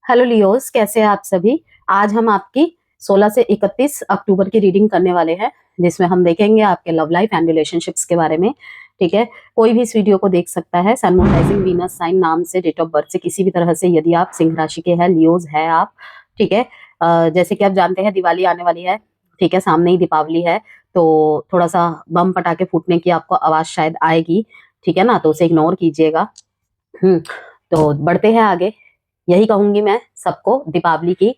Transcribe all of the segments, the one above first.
Hello Leos, कैसे हैं आप सभी। आज हम आपकी 16 से 31 अक्टूबर की रीडिंग करने वाले हैं, जिसमें हम देखेंगे आपके लव लाइफ एंड रिलेशनशिप्स के बारे में। ठीक है, कोई भी इस वीडियो को देख सकता है। Sun moon rising Venus sign नाम से, डेट ऑफ बर्थ से, किसी भी तरह से यदि आप सिंह राशि के हैं, लियोज है आप। ठीक है, जैसे कि आप जानते हैं दिवाली आने वाली है। ठीक है, सामने ही दीपावली है, तो थोड़ा सा बम पटाखे फूटने की आपको आवाज शायद आएगी। ठीक है ना, तो उसे इग्नोर कीजिएगा। तो बढ़ते हैं आगे। यही कहूंगी मैं सबको, दीपावली की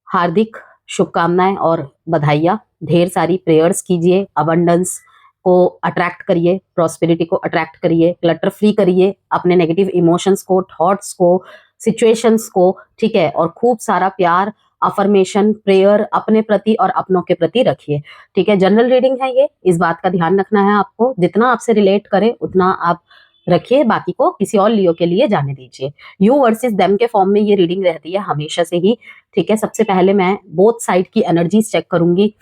हार्दिक शुभकामनाएं और बधाइयां। ढेर सारी प्रेयर्स कीजिए, अबंडेंस को अट्रैक्ट करिए, प्रॉस्पेरिटी को अट्रैक्ट करिए, क्लटर फ्री करिए अपने नेगेटिव इमोशंस को, थॉट्स को, सिचुएशंस को। ठीक है, और खूब सारा प्यार, अफर्मेशन, प्रेयर अपने प्रति और अपनों के प्रति रखिए। ठीक है, जनरल रीडिंग है ये, इस बात का ध्यान रखना है आपको। जितना आपसे रिलेट करे उतना आप रखिए, बाकी को किसी और लियो के लिए जाने दीजिए। यू वर्सेस देम के फॉर्म में ये रीडिंग रहती है हमेशा से ही। ठीक है, सबसे पहले मैं बोथ साइड की एनर्जीज चेक करूंगी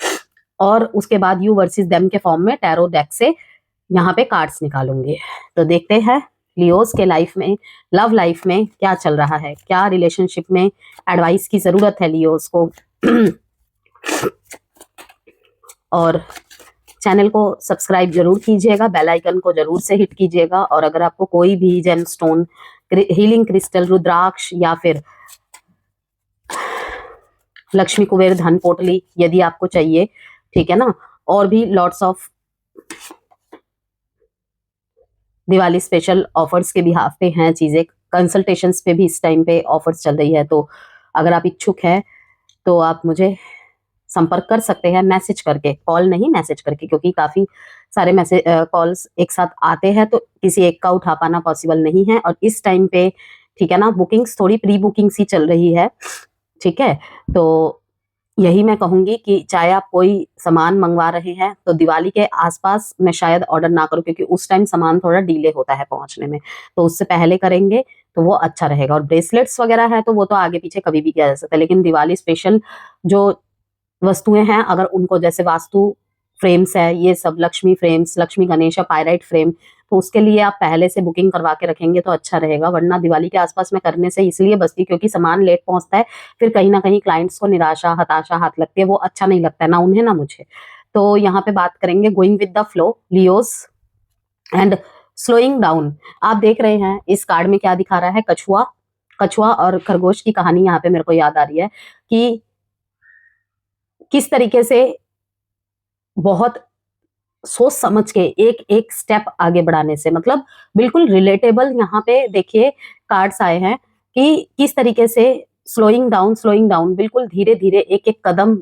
और उसके बाद यू वर्सेस देम के फॉर्म में टैरो डेक से यहाँ पे कार्ड्स निकालूंगी। तो देखते हैं लियोस के लाइफ में, लव लाइफ में क्या चल रहा है, क्या रिलेशनशिप में एडवाइस की जरूरत है लियोस को। और चैनल को सब्सक्राइब जरूर कीजिएगा, बेल आइकन को जरूर से हिट कीजिएगा। और अगर आपको कोई भी जेम स्टोन, हीलिंग क्रिस्टल, रुद्राक्ष या फिर लक्ष्मी कुबेर धन पोटली यदि आपको चाहिए, ठीक है ना, और भी lots of Diwali special offers के बिहाफ पे हैं चीजें। कंसल्टेशंस पे भी इस टाइम पे ऑफर्स चल रही है, तो अगर आप इच्छुक हैं तो आप मुझे संपर्क कर सकते हैं मैसेज करके, कॉल नहीं मैसेज करके, क्योंकि काफी सारे मैसेज कॉल्स एक साथ आते हैं तो किसी एक का उठा पाना पॉसिबल नहीं है। और इस टाइम पे ठीक है ना, बुकिंग्स थोड़ी प्री बुकिंग्स ही चल रही है। ठीक है, तो यही मैं कहूंगी कि चाहे आप कोई सामान मंगवा रहे हैं तो दिवाली के आसपास मैं शायद ऑर्डर ना करूं, क्योंकि उस टाइम सामान थोड़ा डिले होता है पहुंचने में, तो उससे पहले करेंगे तो वो अच्छा रहेगा। और ब्रेसलेट्स वगैरह है तो वो तो आगे पीछे कभी भी किया जा सकता है, लेकिन दिवाली स्पेशल जो वस्तुएं हैं, अगर उनको, जैसे वास्तु फ्रेम्स है, ये सब Lakshmi frames, Lakshmi Ganesh pyrite frame, तो उसके लिए आप पहले से बुकिंग करवा के रखेंगे तो अच्छा रहेगा। वरना दिवाली के आसपास में करने से इसलिए बचती, क्योंकि सामान लेट पहुंचता है, फिर कहीं ना कहीं क्लाइंट्स को निराशा, हताशा हाथ लगती है, वो अच्छा नहीं लगता है ना उन्हें ना मुझे। तो यहाँ पे बात करेंगे going with the flow, Leos and slowing down. आप देख रहे हैं इस कार्ड में क्या दिखा रहा है, कछुआ। कछुआ और खरगोश की कहानी यहाँ पे मेरे को याद आ रही है कि किस तरीके से बहुत सोच समझ के एक एक स्टेप आगे बढ़ाने से, मतलब बिल्कुल रिलेटेबल यहाँ पे देखिए कार्ड्स आए हैं कि किस तरीके से स्लोइंग डाउन, बिल्कुल धीरे धीरे एक एक कदम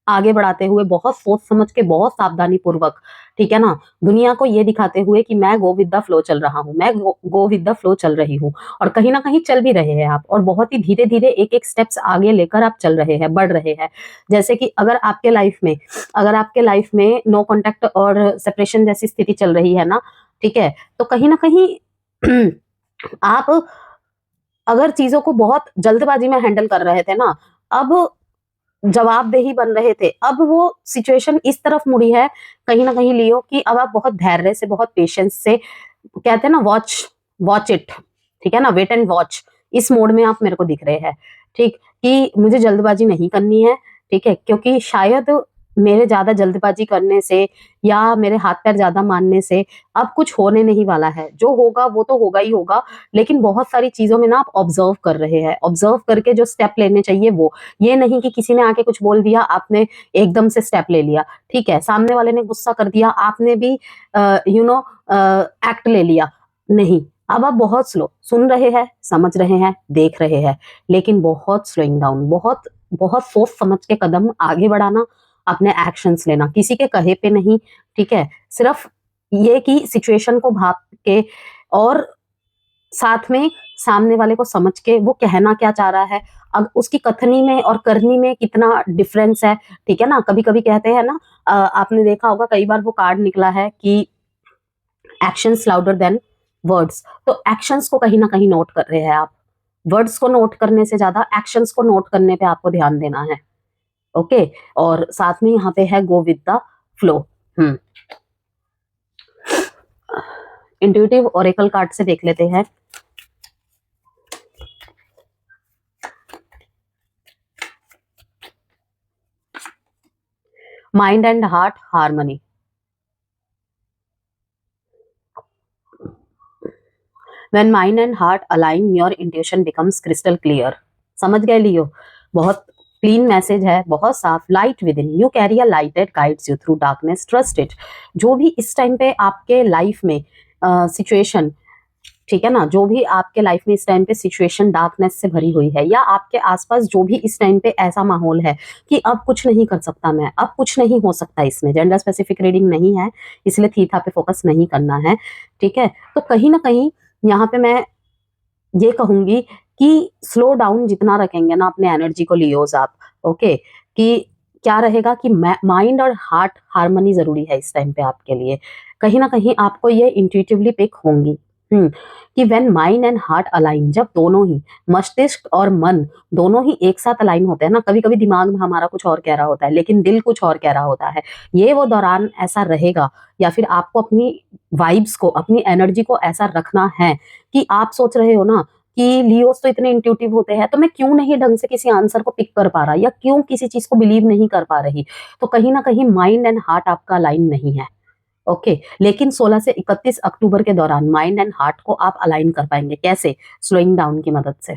आगे बढ़ाते हुए, बहुत सोच समझ के, बहुत सावधानी पूर्वक, ठीक है ना, दुनिया को ये दिखाते हुए कि मैं गो विद द फ्लो चल रहा हूँ, मैं गो विद द फ्लो चल रही हूँ। और कहीं ना कहीं चल भी रहे हैं आप, और बहुत ही धीरे धीरे एक एक स्टेप्स आगे लेकर आप चल रहे हैं, बढ़ रहे हैं। जैसे कि अगर आपके लाइफ में नो कॉन्टेक्ट और सेपरेशन जैसी स्थिति चल रही है ना, ठीक है, तो कहीं ना कहीं आप अगर चीजों को बहुत जल्दबाजी में हैंडल कर रहे थे ना, अब जवाबदेही बन रहे थे, अब वो सिचुएशन इस तरफ मुड़ी है कहीं ना कहीं लियो कि अब आप बहुत धैर्य से, बहुत पेशेंस से, कहते हैं ना वॉच वॉच इट, ठीक है ना, वेट एंड वॉच, इस मोड में आप मेरे को दिख रहे हैं। ठीक, कि मुझे जल्दबाजी नहीं करनी है। ठीक है, क्योंकि शायद मेरे ज्यादा जल्दबाजी करने से या मेरे हाथ पैर ज्यादा मानने से अब कुछ होने नहीं वाला है। जो होगा वो तो होगा ही होगा, लेकिन बहुत सारी चीजों में ना आप ऑब्जर्व कर रहे हैं, ऑब्जर्व करके जो स्टेप लेने चाहिए वो, ये नहीं कि किसी ने आके कुछ बोल दिया आपने एकदम से स्टेप ले लिया। ठीक है, सामने वाले ने गुस्सा कर दिया, आपने भी एक्ट ले लिया, नहीं। अब आप बहुत स्लो सुन रहे हैं, समझ रहे हैं, देख रहे हैं, लेकिन बहुत स्लोइंग डाउन, बहुत बहुत सोच समझ के कदम आगे बढ़ाना, अपने एक्शंस लेना, किसी के कहे पे नहीं। ठीक है, सिर्फ ये कि सिचुएशन को भाप के, और साथ में सामने वाले को समझ के वो कहना क्या चाह रहा है, अब उसकी कथनी में और करनी में कितना डिफरेंस है। ठीक है ना, कभी कभी कहते हैं ना, आपने देखा होगा कई बार वो कार्ड निकला है कि एक्शंस लाउडर देन वर्ड्स, तो एक्शंस को कहीं ना कहीं नोट कर रहे हैं आप। वर्ड्स को नोट करने से ज्यादा एक्शंस को नोट करने पे आपको ध्यान देना है। ओके, और साथ में यहाँ पे है go with the flow. Intuitive Oracle card से देख लेते हैं। Mind and heart harmony. When mind and heart align, your intuition becomes crystal clear. समझ गए लियो? बहुत क्लीन मैसेज है, बहुत साफ। Light with in you carry a light that guides you through darkness, trust it. जो भी इस टाइम पे आपके लाइफ में सिचुएशन, ठीक है ना, जो भी आपके लाइफ में इस टाइम पे सिचुएशन डार्कनेस से भरी हुई है, या आपके आसपास जो भी इस टाइम पे ऐसा माहौल है कि अब कुछ नहीं कर सकता मैं, अब कुछ नहीं हो सकता, इसमें जेंडर स्पेसिफिक रीडिंग नहीं है, इसलिए थीथा पे फोकस नहीं करना है, ठीक है। तो कहीं ना कहीं यहाँ पे मैं ये कहूंगी कि स्लो डाउन जितना रखेंगे ना अपने एनर्जी को लियोज आप, ओके, कि क्या रहेगा कि माइंड और हार्ट हार्मनी जरूरी है इस टाइम पे आपके लिए। कहीं ना कहीं आपको ये इंट्यूटिवली पिक होंगी कि when mind and heart align, जब दोनों ही मस्तिष्क और मन दोनों ही एक साथ अलाइन होते हैं ना, कभी कभी दिमाग में हमारा कुछ और कह रहा होता है लेकिन दिल कुछ और कह रहा होता है, ये वो दौरान ऐसा रहेगा। या फिर आपको अपनी वाइब्स को, अपनी एनर्जी को ऐसा रखना है कि आप सोच रहे हो ना कि लियोस तो इतने इंट्यूटिव होते हैं, तो मैं क्यों नहीं ढंग से किसी आंसर को पिक कर पा रहा, या क्यों किसी चीज को बिलीव नहीं कर पा रही, तो कहीं ना कहीं माइंड एंड हार्ट आपका अलाइन नहीं है, ओके। लेकिन 16 से 31 अक्टूबर के दौरान माइंड एंड हार्ट को आप अलाइन कर पाएंगे। कैसे? स्लोइंग डाउन की मदद से।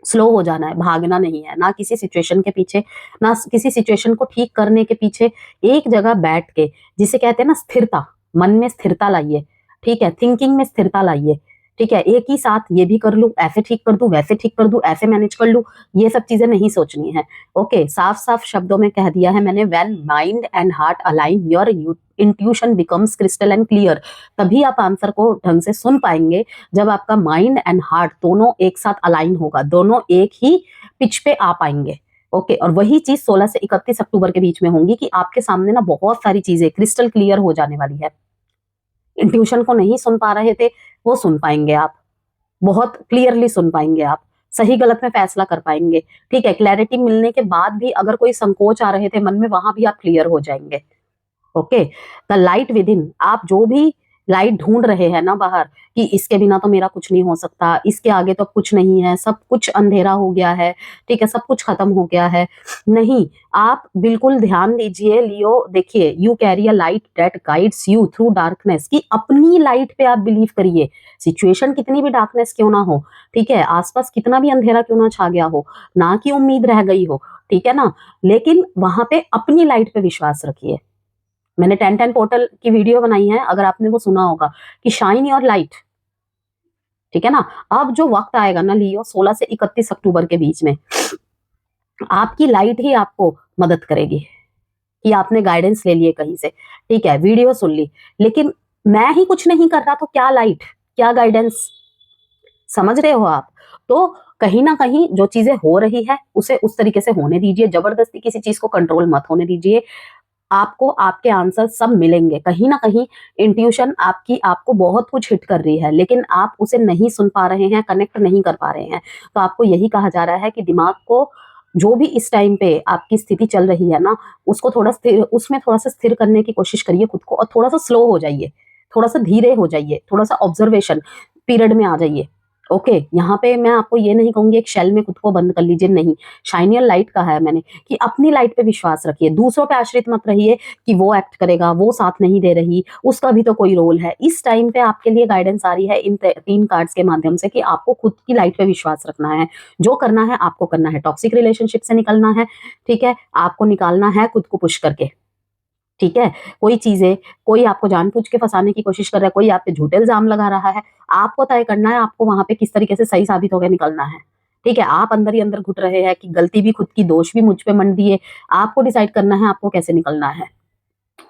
स्लो हो जाना है, भागना नहीं है, ना किसी सिचुएशन के पीछे, ना किसी सिचुएशन को ठीक करने के पीछे। एक जगह बैठ के, जिसे कहते हैं ना स्थिरता, मन में स्थिरता लाइए, ठीक है, थिंकिंग में स्थिरता लाइए, ठीक है। एक ही साथ ये भी कर लूं, ऐसे ठीक कर दूं, वैसे ठीक कर दूं, ऐसे मैनेज कर लूं, ये सब चीजें नहीं सोचनी है, ओके। साफ साफ शब्दों में कह दिया है मैंने, when mind and heart align your intuition becomes crystal and clear. तभी आप आंसर को ढंग से सुन पाएंगे जब आपका माइंड एंड हार्ट दोनों एक साथ अलाइन होगा, दोनों एक ही पिच पे आ पाएंगे, ओके। और वही चीज 16 से 31 अक्टूबर के बीच में होंगी कि आपके सामने ना बहुत सारी चीजें क्रिस्टल क्लियर हो जाने वाली है। इंट्यूशन को नहीं सुन पा रहे थे, वो सुन पाएंगे आप, बहुत क्लियरली सुन पाएंगे आप, सही गलत में फैसला कर पाएंगे, ठीक है। क्लैरिटी मिलने के बाद भी अगर कोई संकोच आ रहे थे मन में, वहां भी आप क्लियर हो जाएंगे, okay. The light with in, आप जो भी लाइट ढूंढ रहे हैं ना बाहर, कि इसके बिना तो मेरा कुछ नहीं हो सकता, इसके आगे तो कुछ नहीं है, सब कुछ अंधेरा हो गया है, ठीक है, सब कुछ खत्म हो गया है, नहीं। आप बिल्कुल ध्यान दीजिए लियो, देखिए, you carry a light that guides you through darkness, कि अपनी लाइट पे आप बिलीव करिए। सिचुएशन कितनी भी डार्कनेस क्यों ना हो, ठीक है, आसपास कितना भी अंधेरा क्यों ना छा गया हो, ना कि उम्मीद रह गई हो, ठीक है ना, लेकिन वहां पे अपनी लाइट पे विश्वास रखिए। मैंने 10-10 पोर्टल की वीडियो बनाई है, अगर आपने वो सुना होगा, कि शाइन योर लाइट, ठीक है ना। अब जो वक्त आएगा ना लियो 16 से 31 अक्टूबर के बीच में, आपकी लाइट ही आपको मदद करेगी, कि आपने गाइडेंस ले लिए कहीं से, ठीक है, वीडियो सुन ली, लेकिन मैं ही कुछ नहीं कर रहा, तो क्या लाइट, क्या गाइडेंस, समझ रहे हो आप? तो कहीं ना कहीं जो चीजें हो रही है उसे उस तरीके से होने दीजिए, जबरदस्ती किसी चीज को कंट्रोल मत होने दीजिए। आपको आपके आंसर सब मिलेंगे। कहीं ना कहीं इंट्यूशन आपकी आपको बहुत कुछ हिट कर रही है, लेकिन आप उसे नहीं सुन पा रहे हैं, कनेक्ट नहीं कर पा रहे हैं। तो आपको यही कहा जा रहा है कि दिमाग को, जो भी इस टाइम पे आपकी स्थिति चल रही है ना, उसको थोड़ा स्थिर, उसमें थोड़ा सा स्थिर करने की कोशिश करिए खुद को, और थोड़ा सा स्लो हो जाइए, थोड़ा सा धीरे हो जाइए, थोड़ा सा ऑब्जर्वेशन पीरियड में आ जाइए, ओके। यहाँ पे मैं आपको ये नहीं कहूंगी एक शेल में खुद को बंद कर लीजिए, नहीं। शाइनियर लाइट कहा है मैंने, कि अपनी लाइट पे विश्वास रखिए, दूसरों पे आश्रित मत रहिए कि वो एक्ट करेगा, वो साथ नहीं दे रही, उसका भी तो कोई रोल है। इस टाइम पे आपके लिए गाइडेंस आ रही है इन 3 कार्ड्स के माध्यम से, कि आपको खुद की लाइट पे विश्वास रखना है, जो करना है आपको करना है, टॉक्सिक रिलेशनशिप से निकलना है, ठीक है, आपको निकालना है खुद को पुश करके, ठीक है। कोई चीजें, कोई आपको जानबूझ के फंसाने की कोशिश कर रहा है, कोई आप पे झूठे इल्जाम लगा रहा है, आपको तय करना है आपको वहां पे किस तरीके से सही साबित होकर निकलना है, ठीक है। आप अंदर ही अंदर घुट रहे हैं कि गलती भी खुद की, दोष भी मुझ पे मंड दिए, आपको डिसाइड करना है आपको कैसे निकलना है,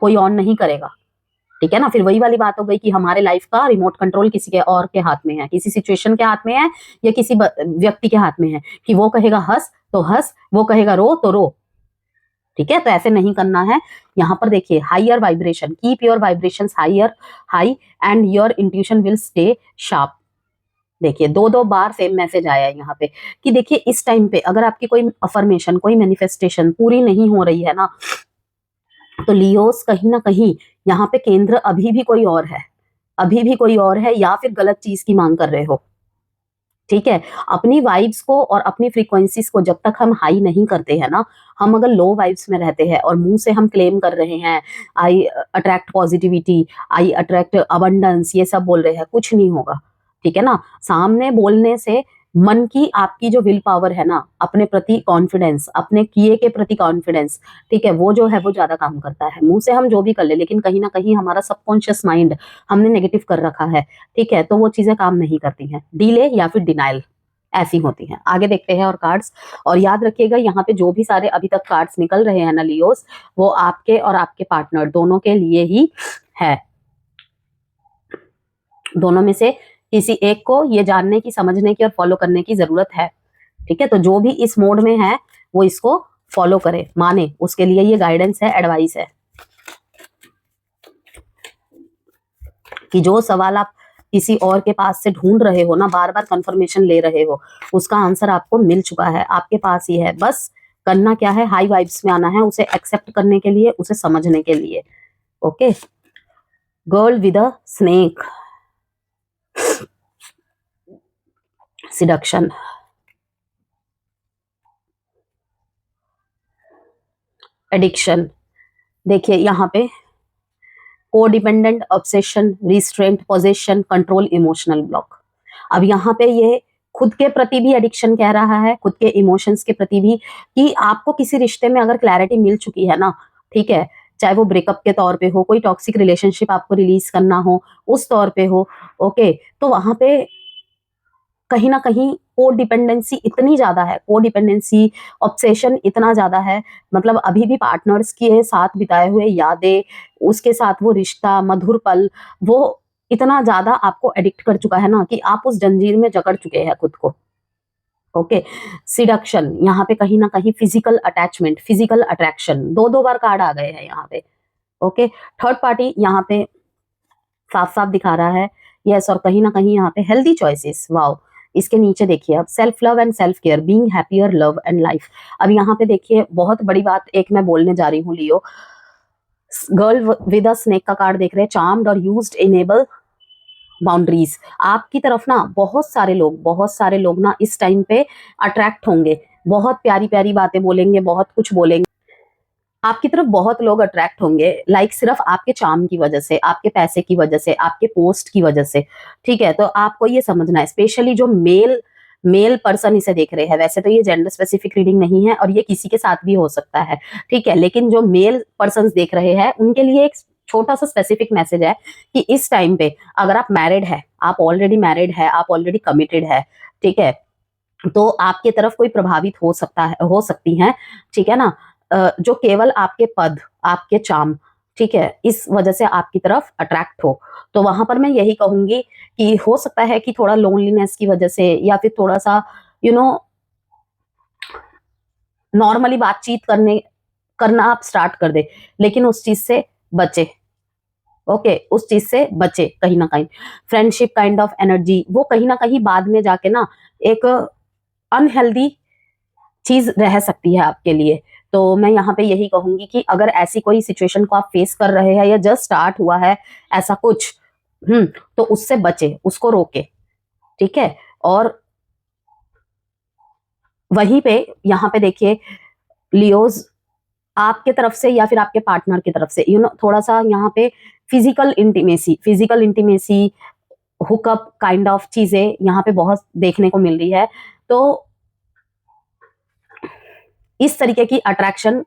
कोई और नहीं करेगा, ठीक है ना। फिर वही वाली बात हो गई कि हमारे लाइफ का रिमोट कंट्रोल किसी के और के हाथ में है, किसी सिचुएशन के हाथ में है, या किसी व्यक्ति के हाथ में है, कि वो कहेगा हंस तो हंस, वो कहेगा रो तो रो, ठीक है। तो ऐसे नहीं करना है। यहाँ पर देखिए, higher vibration, keep your vibrations higher, high, and your intuition will stay sharp. देखिए 2-2 बार सेम मैसेज आया है यहाँ पे, कि देखिए इस टाइम पे अगर आपकी कोई अफर्मेशन, कोई मैनिफेस्टेशन पूरी नहीं हो रही है ना, तो लियोस कहीं ना कहीं यहाँ पे केंद्र अभी भी कोई और है, अभी भी कोई और है, या फिर गलत चीज की मांग कर रहे हो, ठीक है, अपनी वाइब्स को और अपनी फ्रीक्वेंसीज को जब तक हम हाई नहीं करते हैं ना, हम अगर लो वाइब्स में रहते हैं और मुंह से हम क्लेम कर रहे हैं आई अट्रैक्ट पॉजिटिविटी, आई अट्रैक्ट अबंडेंस, ये सब बोल रहे हैं, कुछ नहीं होगा। ठीक है ना, सामने बोलने से मन की आपकी जो विल पावर है ना, अपने प्रति कॉन्फिडेंस, अपने किए के प्रति कॉन्फिडेंस, ठीक है, वो जो है वो ज्यादा काम करता है। मुंह से हम जो भी कर ले, लेकिन कहीं ना कहीं हमारा सबकॉन्शियस माइंड हमने नेगेटिव कर रखा है, ठीक है, तो वो चीजें काम नहीं करती हैं। डिले या फिर डिनाइल ऐसी होती हैं। आगे देखते हैं और कार्ड्स, और याद रखिएगा यहाँ पे जो भी सारे अभी तक कार्ड्स निकल रहे हैं ना लियोस, वो आपके और आपके पार्टनर दोनों के लिए ही है। दोनों में से किसी एक को ये जानने की, समझने की और फॉलो करने की जरूरत है। ठीक है, तो जो भी इस मोड में है वो इसको फॉलो करे, माने, उसके लिए ये गाइडेंस है, एडवाइस है कि जो सवाल आप किसी और के पास से ढूंढ रहे हो ना, बार बार कंफर्मेशन ले रहे हो, उसका आंसर आपको मिल चुका है, आपके पास ही है। बस करना क्या है, हाई वाइब्स में आना है, उसे एक्सेप्ट करने के लिए, उसे समझने के लिए। Okay, girl with a snake, seduction, addiction. देखिए यहाँ पे codependent, obsession, restraint, possession, control, emotional block. अब यहाँ पे ये खुद के प्रति भी एडिक्शन कह रहा है, खुद के इमोशंस के प्रति भी, कि आपको किसी रिश्ते में अगर क्लैरिटी मिल चुकी है ना, ठीक है, चाहे वो ब्रेकअप के तौर पे हो, कोई टॉक्सिक रिलेशनशिप आपको रिलीज करना हो, उस तौर पे हो, ओके, तो वहां पे कहीं ना कहीं को डिपेंडेंसी इतनी ज्यादा है, को डिपेंडेंसी, ऑब्सेशन इतना ज्यादा है, मतलब अभी भी पार्टनर्स के साथ बिताए हुए यादें, उसके साथ वो रिश्ता, मधुर पल, वो इतना ज्यादा आपको एडिक्ट कर चुका है ना कि आप उस जंजीर में जकड़ चुके हैं खुद को। ओके, सिडक्शन, यहाँ पे कहीं ना कहीं फिजिकल अटैचमेंट, फिजिकल अट्रैक्शन, दो दो बार कार्ड आ गए हैं यहाँ पे। ओके, थर्ड पार्टी यहाँ पे साफ साफ दिखा रहा है, यस, और कहीं ना कहीं यहाँ पे हेल्दी चॉइसेस, वाओ। इसके नीचे देखिए अब self love and self care, being happier, love and life. अब यहाँ पे देखिए बहुत बड़ी बात एक मैं बोलने जा रही हूँ लियो, गर्ल विद अ स्नेक का कार्ड देख रहे हैं, चार्म्ड और यूज्ड, इनेबल बाउंड्रीज। आपकी तरफ ना बहुत सारे लोग ना इस टाइम पे अट्रैक्ट होंगे, बहुत प्यारी प्यारी बातें बोलेंगे, बहुत कुछ बोलेंगे आपकी तरफ, बहुत लोग अट्रैक्ट होंगे, लाइक सिर्फ आपके चार्म की वजह से, आपके पैसे की वजह से, आपके पोस्ट की वजह से। ठीक है, तो आपको ये समझना है, स्पेशली जो मेल मेल पर्सन इसे देख रहे हैं, वैसे तो ये जेंडर स्पेसिफिक रीडिंग नहीं है और ये किसी के साथ भी हो सकता है, ठीक है, लेकिन जो मेल पर्सन देख रहे हैं उनके लिए एक छोटा सा स्पेसिफिक मैसेज है कि इस टाइम पे अगर आप मैरिड है, आप ऑलरेडी मैरिड है, आप ऑलरेडी कमिटेड है, ठीक है, तो आपके तरफ कोई प्रभावित हो सकता है, हो सकती है, ठीक है ना, जो केवल आपके पद, आपके चार्म, ठीक है, इस वजह से आपकी तरफ अट्रैक्ट हो। तो वहां पर मैं यही कहूंगी कि हो सकता है कि थोड़ा लोनलीनेस की वजह से, या फिर थोड़ा सा नॉर्मली बातचीत करना आप स्टार्ट कर दे, लेकिन उस चीज से बचे। ओके, उस चीज से बचे कहीं ना कहीं। फ्रेंडशिप काइंड ऑफ एनर्जी, वो कहीं ना कहीं बाद में जाके ना एक अनहेल्दी चीज रह सकती है आपके लिए। तो मैं यहाँ पे यही कहूंगी कि अगर ऐसी कोई सिचुएशन को आप फेस कर रहे हैं या जस्ट स्टार्ट हुआ है ऐसा कुछ, तो उससे बचे, उसको रोके, ठीक है। और वहीं पे यहाँ पे देखिए लियोज, आपके तरफ से या फिर आपके पार्टनर की तरफ से थोड़ा सा यहाँ पे physical intimacy, hookup kind of चीजें यहाँ पे बहुत देखने को मिल रही है। तो इस तरीके की अट्रैक्शन,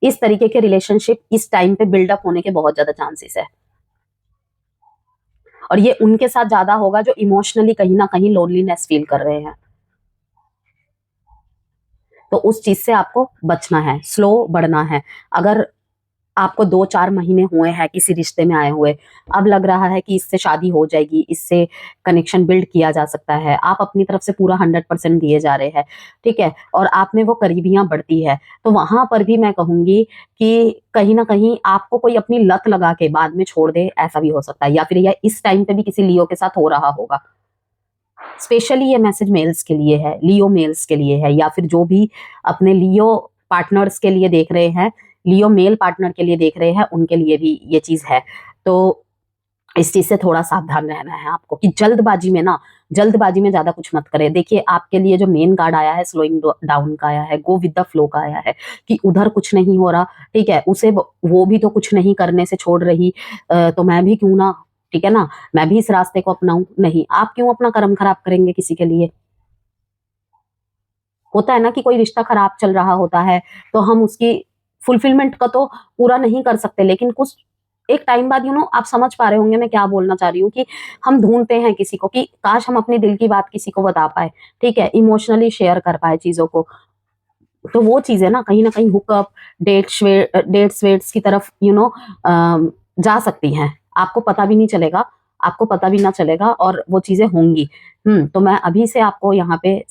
इस तरीके के रिलेशनशिप इस टाइम पे बिल्डअप होने के बहुत ज्यादा चांसेस है, और ये उनके साथ ज्यादा होगा जो इमोशनली कहीं ना कहीं लोनलीनेस फील कर रहे हैं। तो उस चीज से आपको बचना है, स्लो बढ़ना है। अगर आपको 2-4 महीने हुए हैं किसी रिश्ते में आए हुए, अब लग रहा है कि इससे शादी हो जाएगी, इससे कनेक्शन बिल्ड किया जा सकता है, आप अपनी तरफ से पूरा 100% दिए जा रहे हैं, ठीक है, और आप में वो करीबियां बढ़ती है, तो वहां पर भी मैं कहूंगी कि कहीं ना कहीं आपको कोई अपनी लत लगा के बाद में छोड़ दे, ऐसा भी हो सकता है, या फिर यह इस टाइम पे भी किसी लियो के साथ हो रहा होगा। स्पेशली ये मैसेज मेल्स के लिए है, लियो मेल्स के लिए है, या फिर जो भी अपने लियो पार्टनर्स के लिए देख रहे हैं, लियो मेल पार्टनर के लिए देख रहे हैं, उनके लिए भी ये चीज है। तो इस चीज से थोड़ा सावधान रहना है आपको कि जल्दबाजी में ज्यादा कुछ मत करें। देखिए आपके लिए जो मेन कार्ड आया है स्लोइंग डाउन का आया है, गो विद द फ्लो का आया है कि उधर कुछ नहीं हो रहा, ठीक है, उसे वो भी तो कुछ नहीं करने से छोड़ रही, तो मैं भी क्यों ना, ठीक है ना, मैं भी इस रास्ते को अपनाऊं। नहीं, आप क्यों अपना कर्म खराब करेंगे किसी के लिए। होता है ना कि कोई रिश्ता खराब चल रहा होता है तो हम उसकी फुलफिलमेंट का तो पूरा नहीं कर सकते, लेकिन कुछ एक टाइम बाद आप समझ पा रहे होंगे मैं क्या बोलना चाह रही हूँ, कि हम ढूंढते हैं किसी को कि काश हम अपने दिल की बात किसी को बता पाए, ठीक है, इमोशनली शेयर कर पाए चीजों को। तो वो चीजें ना कहीं हुकअप, डेट्स वेट्स की तरफ जा सकती हैं। आपको पता भी नहीं चलेगा, आपको पता भी ना चलेगा और वो चीजें होंगी। तो मैं अभी से आपको यहाँ पे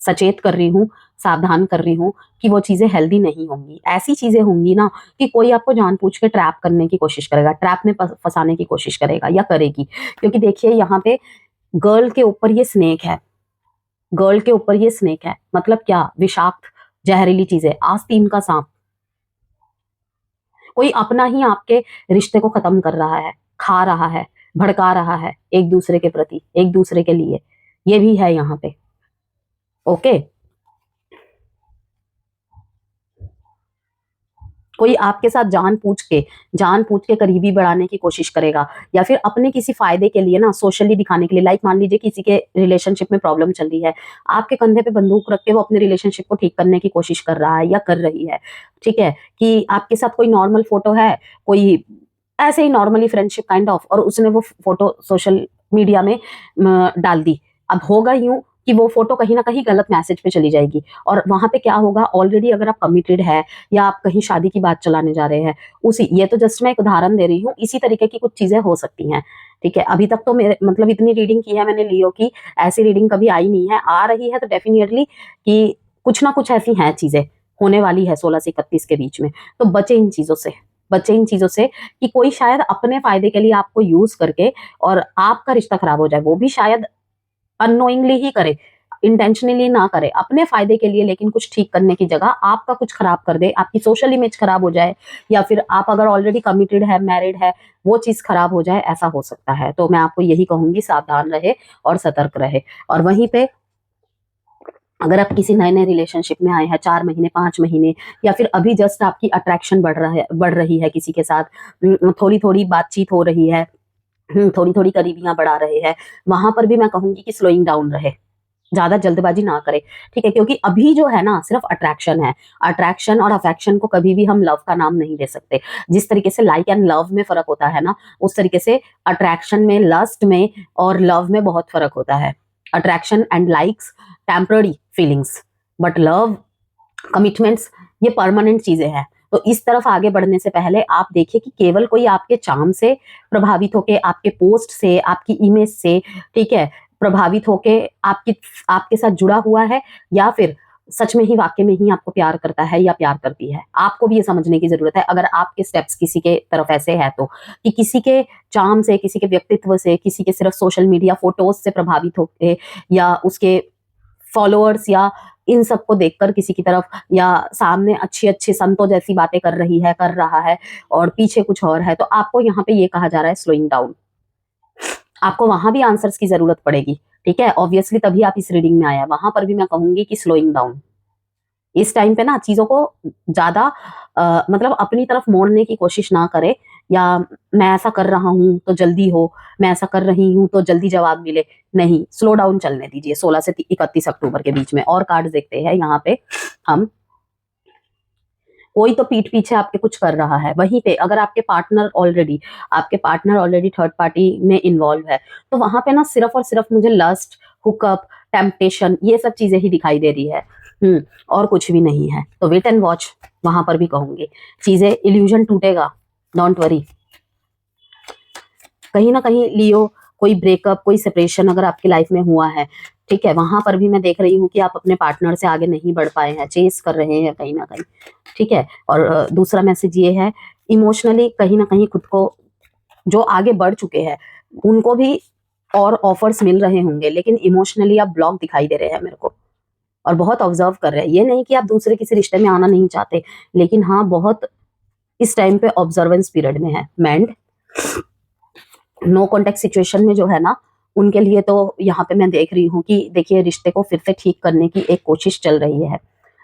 सचेत कर रही हूँ, सावधान कर रही हूँ कि वो चीजें हेल्दी नहीं होंगी। ऐसी चीजें होंगी ना कि कोई आपको जानबूझ के ट्रैप करने की कोशिश करेगा, ट्रैप में फंसाने की कोशिश करेगा या करेगी। क्योंकि देखिए यहाँ पे गर्ल के ऊपर ये स्नेक है, गर्ल के ऊपर ये स्नेक है, मतलब क्या, विषाक्त जहरीली चीजें, आस्तीन का सांप। कोई अपना ही आपके रिश्ते को खत्म कर रहा है, खा रहा है, भड़का रहा है एक दूसरे के प्रति, एक दूसरे के लिए। ये भी है यहाँ पे। ओके, कोई आपके साथ जानबूझ के करीबी बढ़ाने की कोशिश करेगा, या फिर अपने किसी फायदे के लिए ना, सोशली दिखाने के लिए। लाइक मान लीजिए किसी के रिलेशनशिप में प्रॉब्लम चल रही है, आपके कंधे पे बंदूक रख के वो अपने रिलेशनशिप को ठीक करने की कोशिश कर रहा है या कर रही है, ठीक है, कि आपके साथ कोई नॉर्मल फोटो है, कोई ऐसे ही नॉर्मली फ्रेंडशिप काइंड ऑफ, और उसने वो फोटो सोशल मीडिया में डाल दी। अब होगा यूं कि वो फोटो कहीं ना कहीं गलत मैसेज पे चली जाएगी, और वहां पे क्या होगा, ऑलरेडी अगर आप कमिटेड है या आप कहीं शादी की बात चलाने जा रहे हैं, उसी, ये तो जस्ट मैं एक उदाहरण दे रही हूँ, इसी तरीके की कुछ चीजें हो सकती हैं, ठीक है। अभी तक तो मेरे मतलब इतनी रीडिंग की है मैंने लियो की, ऐसी रीडिंग कभी आई नहीं है, आ रही है तो डेफिनेटली कि कुछ ना कुछ ऐसी हैं चीजें होने वाली है 16 से 31 के बीच में। तो बचे इन चीजों से, बचे इन चीजों से कि कोई शायद अपने फायदे के लिए आपको यूज करके और आपका रिश्ता खराब हो जाए, वो भी शायद अननोइंगली ही करे, इंटेंशनली ना करे, अपने फायदे के लिए, लेकिन कुछ ठीक करने की जगह आपका कुछ खराब कर दे, आपकी सोशल इमेज खराब हो जाए, या फिर आप अगर ऑलरेडी कमिटेड है, मैरिड है, वो चीज खराब हो जाए, ऐसा हो सकता है। तो मैं आपको यही कहूंगी, सावधान रहे और सतर्क रहे। और वहीं पे अगर आप किसी नए नए रिलेशनशिप में आए हैं, 4 महीने 5 महीने, या फिर अभी जस्ट आपकी अट्रैक्शन बढ़ रही है किसी के साथ, थोड़ी थोड़ी बातचीत हो रही है, थोड़ी थोड़ी करीबियां बढ़ा रहे हैं, वहां पर भी मैं कहूंगी कि स्लोइंग डाउन रहे, ज्यादा जल्दबाजी ना करे, ठीक है। क्योंकि अभी जो है ना सिर्फ अट्रैक्शन है, अट्रैक्शन और अफेक्शन को कभी भी हम लव का नाम नहीं दे सकते। जिस तरीके से लाइक एंड लव में फर्क होता है ना, उस तरीके से अट्रैक्शन में, लस्ट में और लव में बहुत फर्क होता है। Attraction and likes temporary feelings, but love, commitments, ये परमानेंट चीजें हैं। तो इस तरफ आगे बढ़ने से पहले आप देखिए कि केवल कोई आपके चार्म से प्रभावित होके, आपके पोस्ट से, आपकी इमेज से, ठीक है, प्रभावित होके आपके साथ जुड़ा हुआ है, या फिर सच में ही वाकई में ही आपको प्यार करता है या प्यार करती है। आपको भी ये समझने की जरूरत है, अगर आपके स्टेप्स किसी के तरफ ऐसे है तो, कि किसी के चार्म से, किसी के व्यक्तित्व से, किसी के सिर्फ सोशल मीडिया फोटोज से प्रभावित होके, या उसके फॉलोअर्स या इन सबको देखकर किसी की तरफ, या सामने अच्छी अच्छी संतों जैसी बातें कर रहा है और पीछे कुछ और है, तो आपको यहाँ पे ये कहा जा रहा है स्लोइंग डाउन। आपको वहां भी आंसर्स की जरूरत पड़ेगी, ठीक है, ऑब्वियसली तभी आप इस रीडिंग में आया। वहां पर भी मैं कहूंगी कि स्लोइंग डाउन, इस टाइम पे ना चीजों को ज्यादा मतलब अपनी तरफ मोड़ने की कोशिश ना करे, या मैं ऐसा कर रहा हूं तो जल्दी हो, मैं ऐसा कर रही हूं तो जल्दी जवाब मिले, नहीं, स्लो डाउन चलने दीजिए 16 से 31 अक्टूबर के बीच में। और कार्ड देखते हैं यहाँ पे हम। कोई तो पीठ पीछे आपके कुछ कर रहा है, वहीं पे अगर आपके पार्टनर ऑलरेडी थर्ड पार्टी में इन्वॉल्व है, तो वहां पे ना सिर्फ और सिर्फ मुझे लस्ट, हुकअप, टेम्पटेशन, ये सब चीजें ही दिखाई दे रही है, और कुछ भी नहीं है। तो वेट एंड वॉच, वहां पर भी कहूंगी, चीजें, इल्यूजन टूटेगा, डोंट वरी। कहीं ना कहीं लियो, कोई ब्रेकअप, कोई सेपरेशन अगर आपकी लाइफ में हुआ है, ठीक है, वहां पर भी मैं देख रही हूँ कि आप अपने पार्टनर से आगे नहीं बढ़ पाए हैं, चेस कर रहे हैं कहीं ना कहीं, ठीक है। और दूसरा मैसेज ये है, इमोशनली कहीं ना कहीं खुद को, जो आगे बढ़ चुके हैं उनको भी और ऑफर्स मिल रहे होंगे, लेकिन इमोशनली आप ब्लॉक दिखाई दे रहे हैं मेरे को, और बहुत ऑब्जर्व कर रहे हैं। ये नहीं कि आप दूसरे किसी रिश्ते में आना नहीं चाहते, लेकिन हाँ बहुत इस टाइम पे ऑब्जर्वेंस पीरियड में है। मैंड, नो कॉन्टेक्ट सिचुएशन में जो है ना, उनके लिए तो यहाँ पे मैं देख रही हूँ कि देखिए रिश्ते को फिर से ठीक करने की एक कोशिश चल रही है,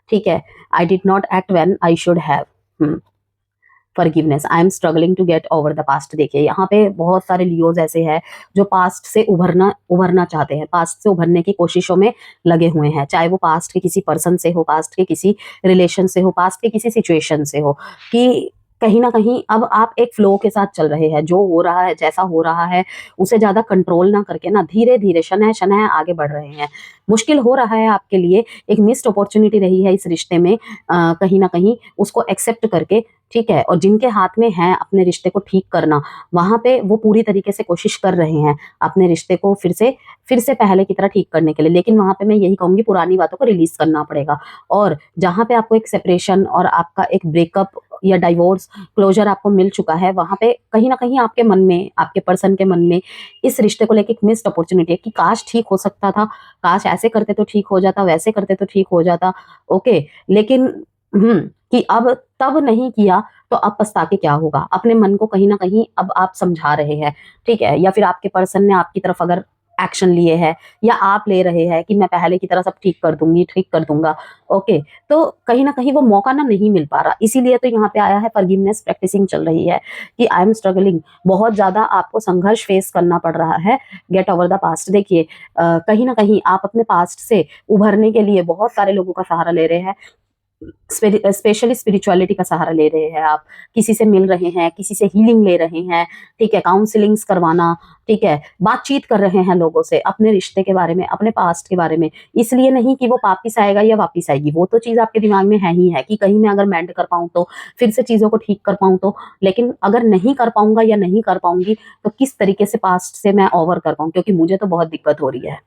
ठीक है। I did not act when I should have, forgiveness, I am struggling to get over the past. देखिए यहाँ पे बहुत सारे लियोज ऐसे हैं जो पास्ट से उभरना चाहते हैं, पास्ट से उभरने की कोशिशों में लगे हुए हैं, चाहे वो पास्ट के किसी पर्सन से हो, पास्ट के किसी रिलेशन से हो, पास्ट के किसी सिचुएशन से हो, कि कहीं ना कहीं अब आप एक फ्लो के साथ चल रहे हैं, जो हो रहा है जैसा हो रहा है उसे ज्यादा कंट्रोल ना करके ना धीरे धीरे शनह शनह आगे बढ़ रहे हैं। मुश्किल हो रहा है आपके लिए, एक मिस्ड अपॉर्चुनिटी रही है इस रिश्ते में, कहीं ना कहीं उसको एक्सेप्ट करके, ठीक है। और जिनके हाथ में है अपने रिश्ते को ठीक करना, वहां पे वो पूरी तरीके से कोशिश कर रहे हैं अपने रिश्ते को फिर से पहले की तरह ठीक करने के लिए, लेकिन वहां पे मैं यही कहूंगी पुरानी बातों को रिलीज करना पड़ेगा। और जहां पे आपको एक सेपरेशन और आपका एक ब्रेकअप या डाइवोर्स क्लोजर आपको मिल चुका है, वहां पे कहीं ना कहीं आपके मन में, आपके पर्सन के मन में इस रिश्ते को लेकर एक मिस्ड अपॉर्चुनिटी है कि काश ठीक हो सकता था, काश ऐसे करते तो ठीक हो जाता, वैसे करते तो ठीक हो जाता, ओके। लेकिन कि अब तब नहीं किया तो अब पछता के क्या होगा, अपने मन को कहीं ना कहीं अब आप समझा रहे हैं, ठीक है। या फिर आपके पर्सन ने आपकी तरफ अगर एक्शन लिए है, या आप ले रहे हैं कि मैं पहले की तरह सब ठीक कर दूंगी, ठीक कर दूंगा, ओके। तो कहीं ना कहीं वो मौका ना नहीं मिल पा रहा, इसीलिए तो यहाँ पे आया है फॉरगिवनेस प्रैक्टिसिंग चल रही है कि आई एम स्ट्रगलिंग, बहुत ज्यादा आपको संघर्ष फेस करना पड़ रहा है, गेट ओवर द पास्ट। देखिए कहीं ना कहीं आप अपने पास्ट से उभरने के लिए बहुत सारे लोगों का सहारा ले रहे हैं, स्पेशली स्पिरिचुअलिटी का सहारा ले रहे हैं आप, किसी से मिल रहे हैं, किसी से हीलिंग ले रहे हैं, ठीक है, काउंसलिंग्स करवाना, ठीक है, बातचीत कर रहे हैं लोगों से अपने रिश्ते के बारे में, अपने पास्ट के बारे में। इसलिए नहीं कि वो वापिस आएगा या वापिस आएगी, वो तो चीज आपके दिमाग में है ही है कि कहीं मैं अगर मेंड कर पाऊं तो, फिर से चीजों को ठीक कर पाऊं तो, लेकिन अगर नहीं कर पाऊंगा या नहीं कर पाऊंगी तो किस तरीके से पास्ट से मैं ओवर कर पाऊं, क्योंकि मुझे तो बहुत दिक्कत हो रही है,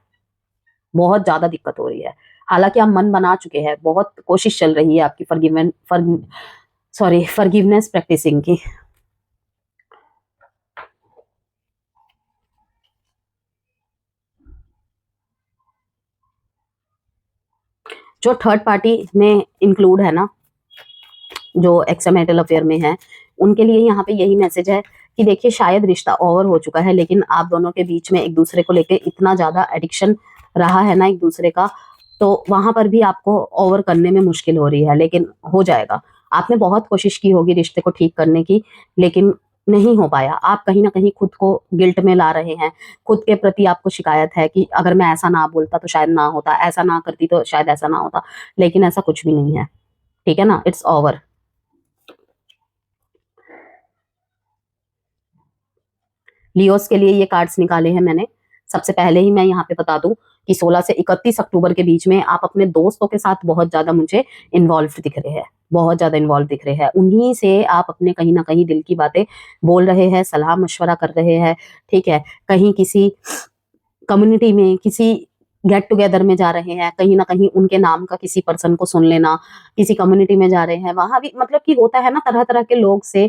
बहुत ज्यादा दिक्कत हो रही है। हालांकि आप मन बना चुके हैं, बहुत कोशिश चल रही है आपकी फॉरगिवनेस प्रैक्टिसिंग की। जो थर्ड पार्टी में इंक्लूड है ना, जो एक्स्ट्रामैरिटल अफेयर में है, उनके लिए यहाँ पे यही मैसेज है कि देखिए शायद रिश्ता ओवर हो चुका है, लेकिन आप दोनों के बीच में एक दूसरे को लेके इतना ज्यादा एडिक्शन रहा है ना एक दूसरे का, तो वहां पर भी आपको ओवर करने में मुश्किल हो रही है, लेकिन हो जाएगा। आपने बहुत कोशिश की होगी रिश्ते को ठीक करने की, लेकिन नहीं हो पाया। आप कहीं ना कहीं खुद को गिल्ट में ला रहे हैं, खुद के प्रति आपको शिकायत है कि अगर मैं ऐसा ना बोलता तो शायद ना होता, ऐसा ना करती तो शायद ऐसा ना होता, लेकिन ऐसा कुछ भी नहीं है, ठीक है ना, इट्स ओवर। लियोस के लिए ये कार्ड्स निकाले हैं मैंने। सबसे पहले ही मैं यहाँ पे बता दूं कि 16 से 31 अक्टूबर के बीच में आप अपने दोस्तों के साथ बहुत ज्यादा मुझे इन्वॉल्व दिख रहे हैं, बहुत ज्यादा इन्वॉल्व दिख रहे हैं, उन्हीं से आप अपने कहीं ना कहीं दिल की बातें बोल रहे हैं, सलाह मशवरा कर रहे हैं, ठीक है। कहीं किसी कम्युनिटी में, किसी गेट टुगेदर में जा रहे हैं, कहीं ना कहीं उनके नाम का किसी पर्सन को सुन लेना, किसी कम्युनिटी में जा रहे हैं, वहां भी मतलब कि होता है ना तरह तरह के लोग से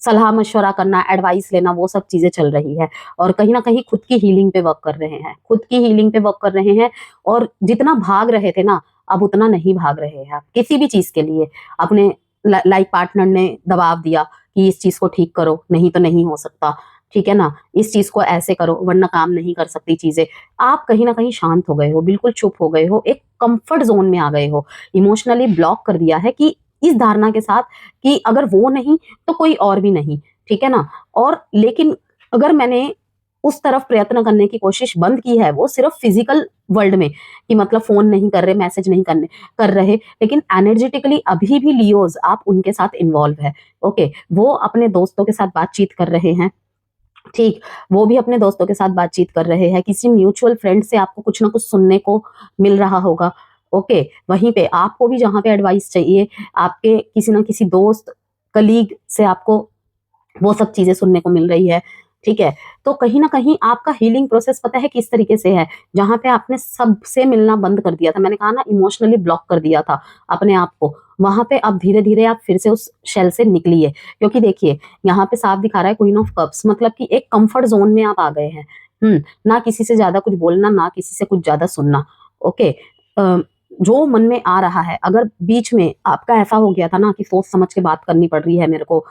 सलाह मशवरा करना, एडवाइस लेना, वो सब चीजें चल रही है। और कहीं ना कहीं खुद की हीलिंग पे वर्क कर रहे हैं, खुद की हीलिंग पे वर्क कर रहे हैं। और जितना भाग रहे थे ना, अब उतना नहीं भाग रहे हैं आप किसी भी चीज के लिए। अपने लाइफ पार्टनर ने दबाव दिया कि इस चीज को ठीक करो, नहीं तो नहीं हो सकता, ठीक है ना, इस चीज को ऐसे करो वरना काम नहीं कर सकती चीजें। आप कहीं ना कहीं शांत हो गए हो, बिल्कुल चुप हो गए हो, एक कंफर्ट जोन में आ गए हो, इमोशनली ब्लॉक कर दिया है कि इस धारणा के साथ कि अगर वो नहीं तो कोई और भी नहीं, ठीक है ना। और लेकिन अगर मैंने उस तरफ प्रयत्न करने की कोशिश बंद की है, वो सिर्फ फिजिकल वर्ल्ड में कि मतलब फोन नहीं कर रहे, मैसेज नहीं कर रहे, लेकिन एनर्जेटिकली अभी भी लियोज आप उनके साथ इन्वॉल्व है, ओके। वो अपने दोस्तों के साथ बातचीत कर रहे हैं, ठीक, वो भी अपने दोस्तों के साथ बातचीत कर रहे हैं, किसी म्यूचुअल फ्रेंड से आपको कुछ ना कुछ सुनने को मिल रहा होगा, ओके। वहीं पे आपको भी जहां पे एडवाइस चाहिए, आपके किसी ना किसी दोस्त कलीग से आपको वो सब चीजें सुनने को मिल रही है, ठीक है। तो कहीं ना कहीं आपका हीलिंग प्रोसेस पता है किस तरीके से है, जहां पे आपने सबसे मिलना बंद कर दिया था, मैंने कहा ना इमोशनली ब्लॉक कर दिया था अपने आप को, वहां पे अब धीरे धीरे आप फिर से उस शेल से निकलिए। क्योंकि देखिए यहाँ पे साफ दिखा रहा है क्वीन ऑफ कप्स, मतलब कि एक कंफर्ट जोन में आप आ गए हैं। ना किसी से ज्यादा कुछ बोलना, ना किसी से कुछ ज्यादा सुनना, ओके। जो मन में आ रहा है, अगर बीच में आपका ऐसा हो गया था ना कि सोच समझ के बात करनी पड़ रही है मेरे को,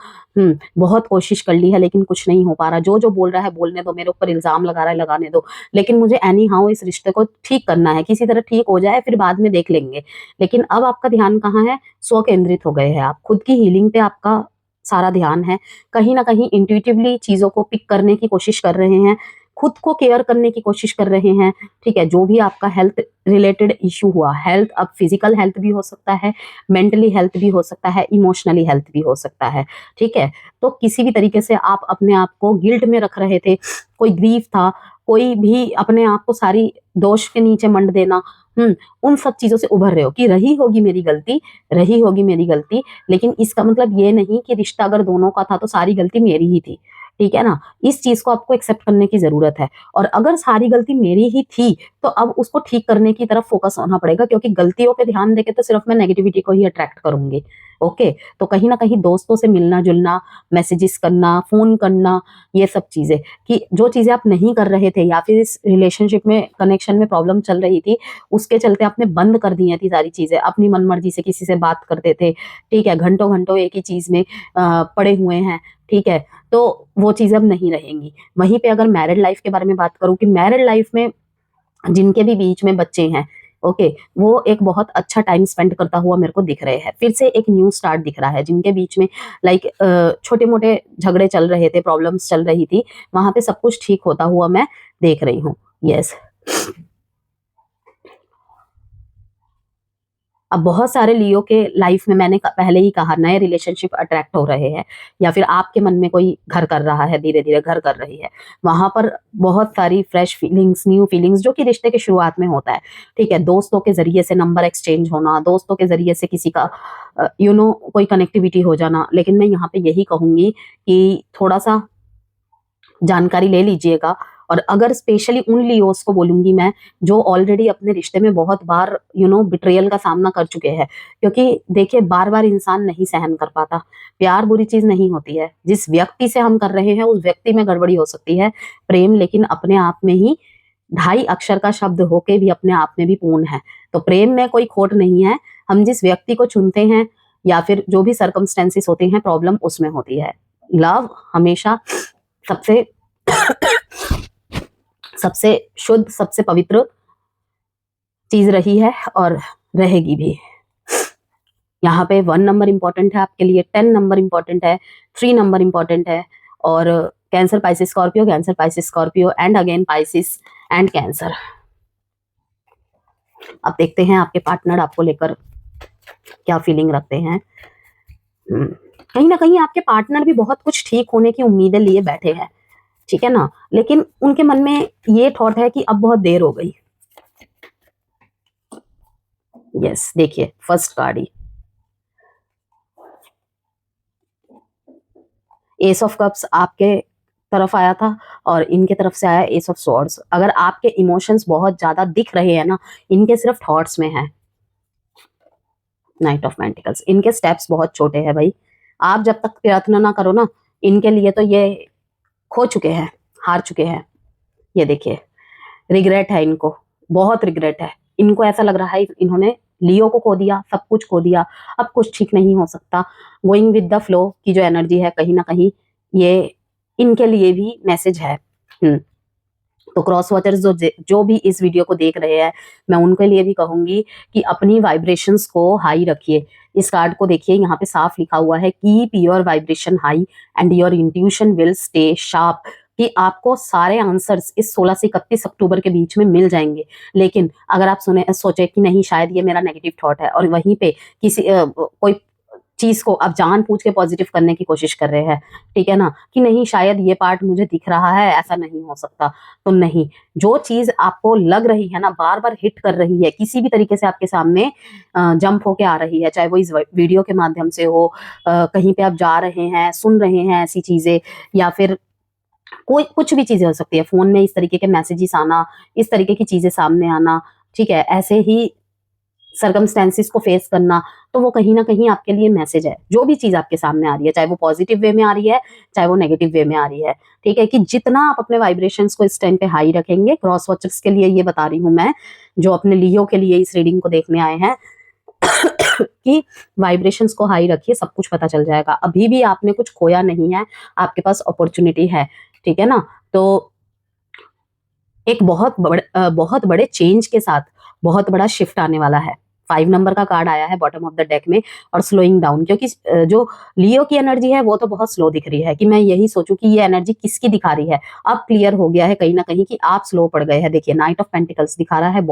बहुत कोशिश कर ली है लेकिन कुछ नहीं हो पा रहा, जो जो बोल रहा है बोलने दो, मेरे ऊपर इल्जाम लगा रहा है लगाने दो, लेकिन मुझे एनी हाउ इस रिश्ते को ठीक करना है, किसी तरह ठीक हो जाए फिर बाद में देख लेंगे। लेकिन अब आपका ध्यान कहाँ है, स्व केंद्रित हो गए हैं आप, खुद की हीलिंग पे आपका सारा ध्यान है, कहीं ना कहीं इंट्यूटिवली चीजों को पिक करने की कोशिश कर रहे हैं, खुद को केयर करने की कोशिश कर रहे हैं। ठीक है, जो भी आपका हेल्थ रिलेटेड इश्यू हुआ, हेल्थ अब फिजिकल हेल्थ भी हो सकता है, मेंटली हेल्थ भी हो सकता है, इमोशनली हेल्थ भी हो सकता है। ठीक है, तो किसी भी तरीके से आप अपने आप को गिल्ट में रख रहे थे, कोई ग्रीफ था, कोई भी अपने आप को सारी दोष के नीचे मंड देना, उन सब चीजों से उभर रहे हो कि रही होगी मेरी गलती, रही होगी मेरी गलती, लेकिन इसका मतलब ये नहीं कि रिश्ता अगर दोनों का था तो सारी गलती मेरी ही थी। ठीक है ना, इस चीज को आपको एक्सेप्ट करने की जरूरत है। और अगर सारी गलती मेरी ही थी तो अब उसको ठीक करने की तरफ फोकस होना पड़ेगा, क्योंकि गलतियों पे ध्यान देके तो सिर्फ मैं नेगेटिविटी को ही अट्रैक्ट करूंगी। ओके, तो कहीं ना कहीं दोस्तों से मिलना जुलना, मैसेजेस करना, फोन करना, ये सब चीजें, कि जो चीजें आप नहीं कर रहे थे या फिर इस रिलेशनशिप में कनेक्शन में प्रॉब्लम चल रही थी उसके चलते आपने बंद कर दी थी सारी चीजें, अपनी मनमर्जी से किसी से बात करते थे। ठीक है, घंटों घंटों एक ही चीज में पड़े हुए हैं। ठीक है, तो वो चीजें अब नहीं रहेंगी। वहीं पे अगर मैरिड लाइफ के बारे में बात करूं कि मैरिड लाइफ में जिनके भी बीच में बच्चे हैं, ओके, वो एक बहुत अच्छा टाइम स्पेंड करता हुआ मेरे को दिख रहे हैं, फिर से एक न्यू स्टार्ट दिख रहा है। जिनके बीच में लाइक छोटे मोटे झगड़े चल रहे थे, प्रॉब्लम्स चल रही थी, वहां पे सब कुछ ठीक होता हुआ मैं देख रही हूँ। यस, अब बहुत सारे लियो के लाइफ में मैंने पहले ही कहा नए रिलेशनशिप अट्रैक्ट हो रहे हैं, या फिर आपके मन में कोई घर कर रहा है, धीरे धीरे घर कर रही है, वहां पर बहुत सारी फ्रेश फीलिंग्स, न्यू फीलिंग्स, जो कि रिश्ते के शुरुआत में होता है। ठीक है, दोस्तों के जरिए से नंबर एक्सचेंज होना, दोस्तों के जरिए से किसी का कोई कनेक्टिविटी हो जाना। लेकिन मैं यहाँ पे यही कहूंगी कि थोड़ा सा जानकारी ले लीजिएगा। और अगर स्पेशली उन लियोस को बोलूंगी मैं जो ऑलरेडी अपने रिश्ते में बहुत बार बिट्रेयल का सामना कर चुके हैं, क्योंकि देखिए बार बार इंसान नहीं सहन कर पाता, प्यार बुरी चीज नहीं होती है, जिस व्यक्ति से हम कर रहे हैं उस व्यक्ति में गड़बड़ी हो सकती है। प्रेम लेकिन अपने आप में ही 2.5 अक्षर का शब्द होके भी अपने आप में भी पूर्ण है। तो प्रेम में कोई खोट नहीं है, हम जिस व्यक्ति को चुनते हैं या फिर जो भी सर्कमस्टेंसेस होते हैं, प्रॉब्लम उसमें होती है। लव हमेशा सबसे सबसे शुद्ध, सबसे पवित्र चीज रही है और रहेगी भी। यहाँ पे 1 नंबर इंपॉर्टेंट है आपके लिए, 10 नंबर इंपॉर्टेंट है, 3 नंबर इंपॉर्टेंट है, और cancer Pisces Scorpio, cancer Pisces Scorpio and again Pisces and cancer. अब देखते हैं आपके पार्टनर आपको लेकर क्या फीलिंग रखते हैं। कहीं ना कहीं आपके पार्टनर भी बहुत कुछ ठीक होने की उम्मीदें लिए बैठे हैं। ठीक है ना, लेकिन उनके मन में ये थॉट है कि अब बहुत देर हो गई। यस, देखिए first card he S of cups आपके तरफ आया था और इनके तरफ से आया एस ऑफ स्वॉर्ड्स। अगर आपके इमोशंस बहुत ज्यादा दिख रहे हैं ना, इनके सिर्फ थॉट्स में है। नाइट ऑफ पेंटिकल्स, इनके स्टेप्स बहुत छोटे हैं भाई। आप जब तक प्रयत्न ना करो ना, इनके लिए तो ये खो चुके हैं, हार चुके हैं। ये देखिए रिग्रेट है इनको, बहुत रिग्रेट है इनको। ऐसा लग रहा है इन्होंने लियो को खो दिया, सब कुछ खो दिया, अब कुछ ठीक नहीं हो सकता। गोइंग विद द फ्लो की जो एनर्जी है, कहीं ना कहीं ये इनके लिए भी मैसेज है। तो क्रॉस वॉचर्स जो भी इस वीडियो को देख रहे हैं, मैं उनके लिए भी कहूंगी कि अपनी वाइब्रेशंस को हाई रखिए। इस कार्ड को देखिए, यहाँ पे साफ लिखा हुआ है keep your vibration high and your intuition will stay sharp, कि आपको सारे आंसर्स इस 16 से 31 अक्टूबर के बीच में मिल जाएंगे। लेकिन अगर आप सोचे कि नहीं शायद ये मेरा नेगेटिव थॉट है, और वहीं पे किसी कोई चीज को आप जान पूछ के पॉजिटिव करने की कोशिश कर रहे हैं, ठीक है ना, कि नहीं शायद ये पार्ट मुझे दिख रहा है, ऐसा नहीं हो सकता, तो नहीं, जो चीज आपको लग रही है ना, बार बार हिट कर रही है, किसी भी तरीके से आपके सामने जंप होके आ रही है, चाहे वो इस वीडियो के माध्यम से हो, कहीं पे आप जा रहे हैं, सुन रहे हैं ऐसी चीजें, या फिर कोई कुछ भी चीजें हो सकती है, फोन में इस तरीके के मैसेजेस आना, इस तरीके की चीजें सामने आना, ठीक है, ऐसे ही सर्कमस्टेंसेस को फेस करना, तो वो कहीं ना कहीं आपके लिए मैसेज है। जो भी चीज आपके सामने आ रही है, चाहे वो पॉजिटिव वे में आ रही है, चाहे वो नेगेटिव वे में आ रही है, ठीक है, कि जितना आप अपने वाइब्रेशंस को इस टाइम पे हाई रखेंगे, क्रॉस वॉचर्स के लिए ये बता रही हूँ मैं, जो अपने लियो के लिए इस रीडिंग को देखने आए हैं, कि वाइब्रेशंस को हाई रखिए, सब कुछ पता चल जाएगा। अभी भी आपने कुछ खोया नहीं है, आपके पास अपॉर्चुनिटी है, ठीक है ना। तो एक बहुत बड़े चेंज के साथ बहुत बड़ा शिफ्ट आने वाला है। 5 नंबर का कार्ड आया है बॉटम ऑफ द डेक में, और स्लोइंग डाउन, क्योंकि जो लियो की एनर्जी है वो तो बहुत स्लो दिख रही है, कि मैं यही सोचूं कि ये एनर्जी किसकी दिखा रही है। अब क्लियर हो गया है कहीं ना कहीं कि आप स्लो पड़ गए हैं। देखिए, नाइट ऑफ पेंटिकल्स दिखा रहा है,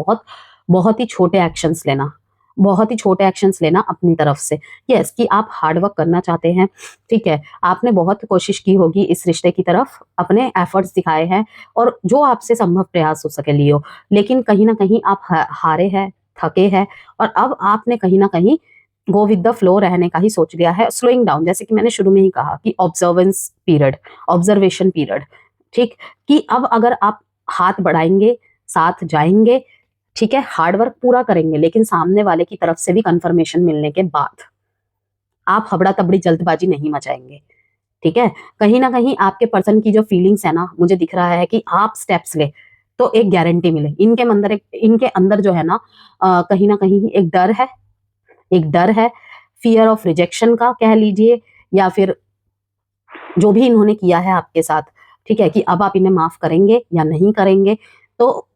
बहुत ही छोटे एक्शंस लेना, बहुत ही छोटे एक्शंस लेना अपनी तरफ से। यस, कि आप हार्डवर्क करना चाहते हैं, ठीक है, आपने बहुत कोशिश की होगी इस रिश्ते की तरफ, अपने एफर्ट्स दिखाए हैं, और जो आपसे संभव प्रयास हो सके लियो, लेकिन कहीं ना कहीं आप हारे हैं, थके हैं, और अब आपने कहीं ना कहीं गो विद द फ्लो रहने का ही सोच लिया है। स्लोइंग डाउन, जैसे कि मैंने शुरू में ही कहा कि ऑब्जर्वेशन पीरियड, ठीक, कि अब अगर आप हाथ बढ़ाएंगे, साथ जाएंगे, ठीक है, हार्डवर्क पूरा करेंगे, लेकिन सामने वाले की तरफ से भी कंफर्मेशन मिलने के बाद आप हबड़ा तबड़ी जल्दबाजी नहीं मचाएंगे, ठीक है। कहीं ना कहीं आपके पर्सन की जो फीलिंग्स है ना, मुझे दिख रहा है कि आप स्टेप्स ले तो एक गारंटी मिले। इनके अंदर जो है ना, कहीं ना कहीं एक डर है, फियर ऑफ रिजेक्शन का कह लीजिए, या फिर जो भी इन्होंने किया है आपके साथ, ठीक है, कि अब आप इन्हें माफ करेंगे या नहीं करेंगे। तो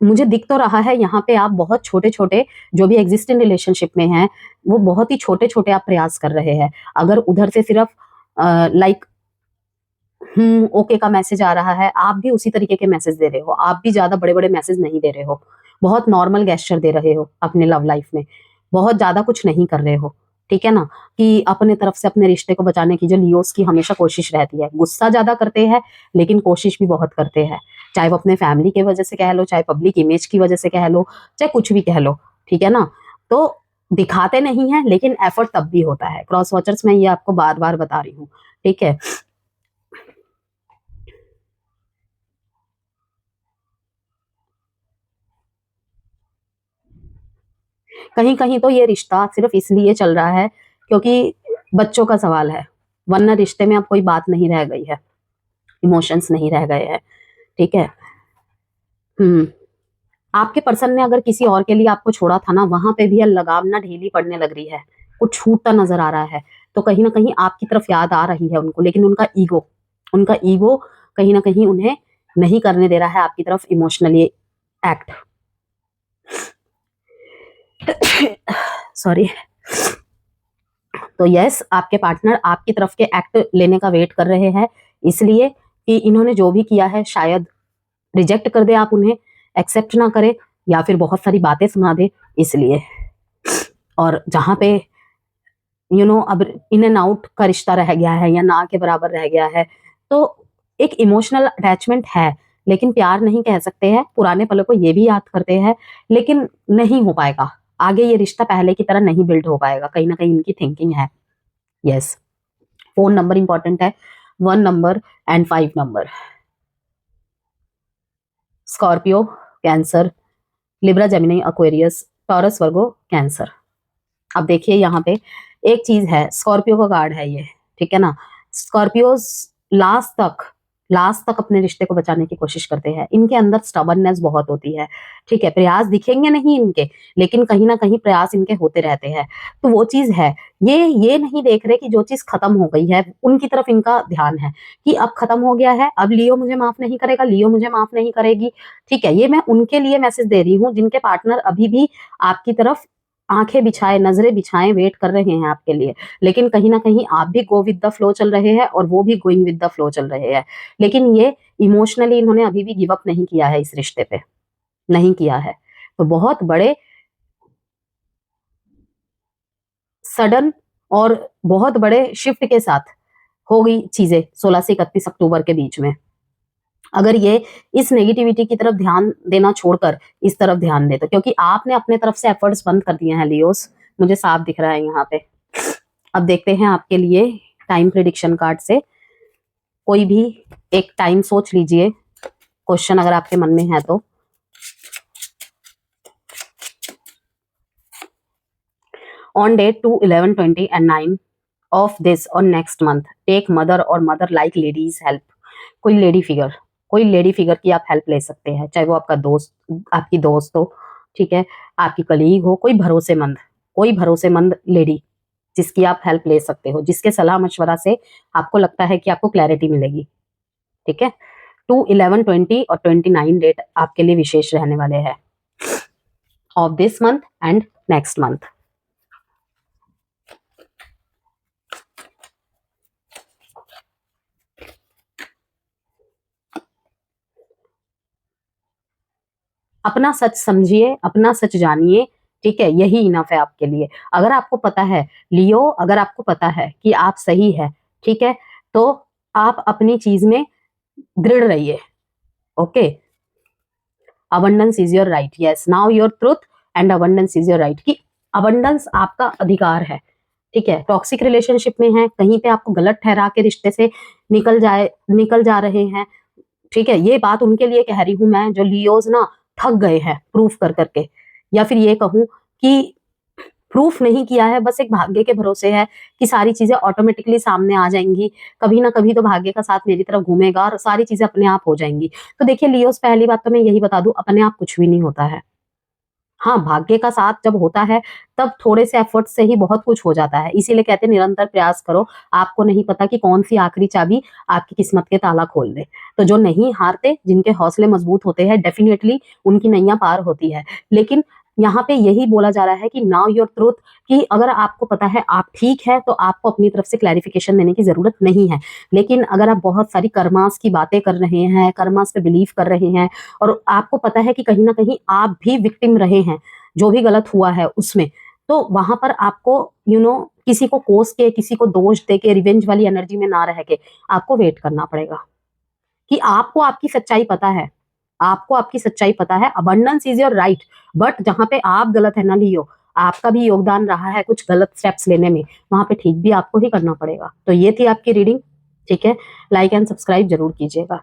मुझे दिख तो रहा है यहाँ पे आप बहुत छोटे छोटे, जो भी एग्जिस्टिंग रिलेशनशिप में हैं, वो बहुत ही छोटे छोटे आप प्रयास कर रहे हैं। अगर उधर से सिर्फ लाइक ओके का मैसेज आ रहा है, आप भी उसी तरीके के मैसेज दे रहे हो, आप भी ज्यादा बड़े बड़े मैसेज नहीं दे रहे हो, बहुत नॉर्मल गेस्चर दे रहे हो अपने लव लाइफ में, बहुत ज्यादा कुछ नहीं कर रहे हो, ठीक है ना। कि अपने तरफ से अपने रिश्ते को बचाने की जो लियोस की हमेशा कोशिश रहती है, गुस्सा ज्यादा करते हैं लेकिन कोशिश भी बहुत करते हैं, चाहे वो अपने फैमिली की वजह से कह लो, चाहे पब्लिक इमेज की वजह से कह लो, चाहे कुछ भी कह लो, ठीक है ना। तो दिखाते नहीं है, लेकिन एफर्ट तब भी होता है। क्रॉस वॉचर्स में ये आपको बार बार बता रही हूँ, ठीक है। कहीं कहीं तो ये रिश्ता सिर्फ इसलिए चल रहा है क्योंकि बच्चों का सवाल है, वरना रिश्ते में अब कोई बात नहीं रह गई है, इमोशंस नहीं रह गए हैं, ठीक है। हम्म आपके पर्सन ने अगर किसी और के लिए आपको छोड़ा था ना, वहां पे भी अब लगाम ना ढीली पड़ने लग रही है, कुछ छूटता नजर आ रहा है। तो कहीं ना कहीं आपकी तरफ याद आ रही है उनको, लेकिन उनका ईगो कहीं ना कहीं उन्हें नहीं करने दे रहा है आपकी तरफ इमोशनली एक्ट। सॉरी। तो यस, आपके पार्टनर आपकी तरफ के एक्ट लेने का वेट कर रहे हैं, इसलिए कि इन्होंने जो भी किया है शायद रिजेक्ट कर दे, आप उन्हें एक्सेप्ट ना करें, या फिर बहुत सारी बातें सुना दे, इसलिए। और जहां पे अब इन एंड आउट का रिश्ता रह गया है या ना के बराबर रह गया है, तो एक इमोशनल अटैचमेंट है, लेकिन प्यार नहीं कह सकते हैं। पुराने पलों को ये भी याद करते हैं, लेकिन नहीं हो पाएगा आगे, ये रिश्ता पहले की तरह नहीं बिल्ड हो पाएगा, कहीं ना कहीं इनकी थिंकिंग है। यस, फोन नंबर इंपॉर्टेंट है, 1 number and 5 number. Scorpio, cancer, Libra, Gemini, Aquarius, taurus, Virgo, cancer. अब देखिए यहाँ पे एक चीज है, स्कॉर्पियो का कार्ड है ये, ठीक है ना। स्कॉर्पियोज लास्ट तक अपने रिश्ते को बचाने की कोशिश करते हैं, इनके अंदर स्टबर्ननेस बहुत होती है, ठीक है। प्रयास दिखेंगे नहीं इनके, लेकिन कहीं ना कहीं प्रयास इनके होते रहते हैं। तो वो चीज है, ये नहीं देख रहे कि जो चीज खत्म हो गई है उनकी तरफ इनका ध्यान है, कि अब खत्म हो गया है, अब लियो मुझे माफ नहीं करेगा, लियो मुझे माफ नहीं करेगी, ठीक है। ये मैं उनके लिए मैसेज दे रही हूँ जिनके पार्टनर अभी भी आपकी तरफ आंखें बिछाए, नजरें बिछाए वेट कर रहे हैं आपके लिए, लेकिन कहीं ना कहीं आप भी गो विद द फ्लो चल रहे हैं और वो भी गोइंग विद द फ्लो चल रहे हैं, लेकिन ये इमोशनली इन्होंने अभी भी गिव अप नहीं किया है, इस रिश्ते पे नहीं किया है। तो बहुत बड़े सडन और बहुत बड़े शिफ्ट के साथ हो गई चीजें 16 से 31 अक्टूबर के बीच में। अगर ये इस नेगेटिविटी की तरफ ध्यान देना छोड़कर इस तरफ ध्यान दे, तो क्योंकि आपने अपने तरफ से एफर्ट्स बंद कर दिए हैं लियोस, मुझे साफ दिख रहा है यहाँ पे। अब देखते हैं आपके लिए टाइम प्रिडिक्शन कार्ड से, कोई भी एक टाइम सोच लीजिए, क्वेश्चन अगर आपके मन में है तो। On date 2/11/20 and 9 of this or next month take mother or mother like ladies help। कोई लेडी फिगर की आप हेल्प ले सकते हैं, चाहे वो आपका दोस्त, आपकी दोस्त हो, ठीक है, आपकी कलीग हो, कोई भरोसेमंद लेडी जिसकी आप हेल्प ले सकते हो, जिसके सलाह मशवरा से आपको लगता है कि आपको क्लैरिटी मिलेगी। ठीक है, 2/11/20 और 29 डेट आपके लिए विशेष रहने वाले हैं of this month and next month. अपना सच समझिए, अपना सच जानिए, ठीक है, यही इनफ है आपके लिए। अगर आपको पता है लियो, अगर आपको पता है कि आप सही है, ठीक है, तो आप अपनी चीज में दृढ़ रहिए। Okay, abundance is your right, yes, now your truth and abundance is your right, कि अबंडेंस आपका अधिकार है। ठीक है, टॉक्सिक रिलेशनशिप में है, कहीं पे आपको गलत ठहरा के रिश्ते से निकल जा रहे हैं, ठीक है, ये बात उनके लिए कह रही हूं मैं जो लियोज ना थक गए हैं प्रूफ कर करके, या फिर ये कहूं कि प्रूफ नहीं किया है, बस एक भाग्य के भरोसे है कि सारी चीजें ऑटोमेटिकली सामने आ जाएंगी, कभी ना कभी तो भाग्य का साथ मेरी तरफ घूमेगा और सारी चीजें अपने आप हो जाएंगी। तो देखिए लियोस, पहली बात तो मैं यही बता दूं, अपने आप कुछ भी नहीं होता है। हाँ, भाग्य का साथ जब होता है तब थोड़े से एफर्ट से ही बहुत कुछ हो जाता है, इसीलिए कहते हैं निरंतर प्रयास करो, आपको नहीं पता कि कौन सी आखिरी चाबी आपकी किस्मत के ताला खोल दे। तो जो नहीं हारते, जिनके हौसले मजबूत होते हैं, डेफिनेटली उनकी नैया पार होती है। लेकिन यहाँ पे यही बोला जा रहा है कि नाउ योर ट्रूथ, कि अगर आपको पता है आप ठीक है तो आपको अपनी तरफ से क्लैरिफिकेशन देने की जरूरत नहीं है। लेकिन अगर आप बहुत सारी कर्मास की बातें कर रहे हैं, कर्मास पे बिलीव कर रहे हैं, और आपको पता है कि कहीं ना कहीं आप भी विक्टिम रहे हैं जो भी गलत हुआ है उसमें, तो वहां पर आपको किसी को कोस के, किसी को दोष दे के, रिवेंज वाली एनर्जी में ना रह के आपको वेट करना पड़ेगा कि आपको आपकी सच्चाई पता है, आपको आपकी सच्चाई पता है। Abundance is your right, but जहां पे आप गलत है ना लियो, आपका भी योगदान रहा है कुछ गलत स्टेप्स लेने में, वहां पे ठीक भी आपको ही करना पड़ेगा। तो ये थी आपकी रीडिंग, ठीक है, लाइक एंड सब्सक्राइब जरूर कीजिएगा।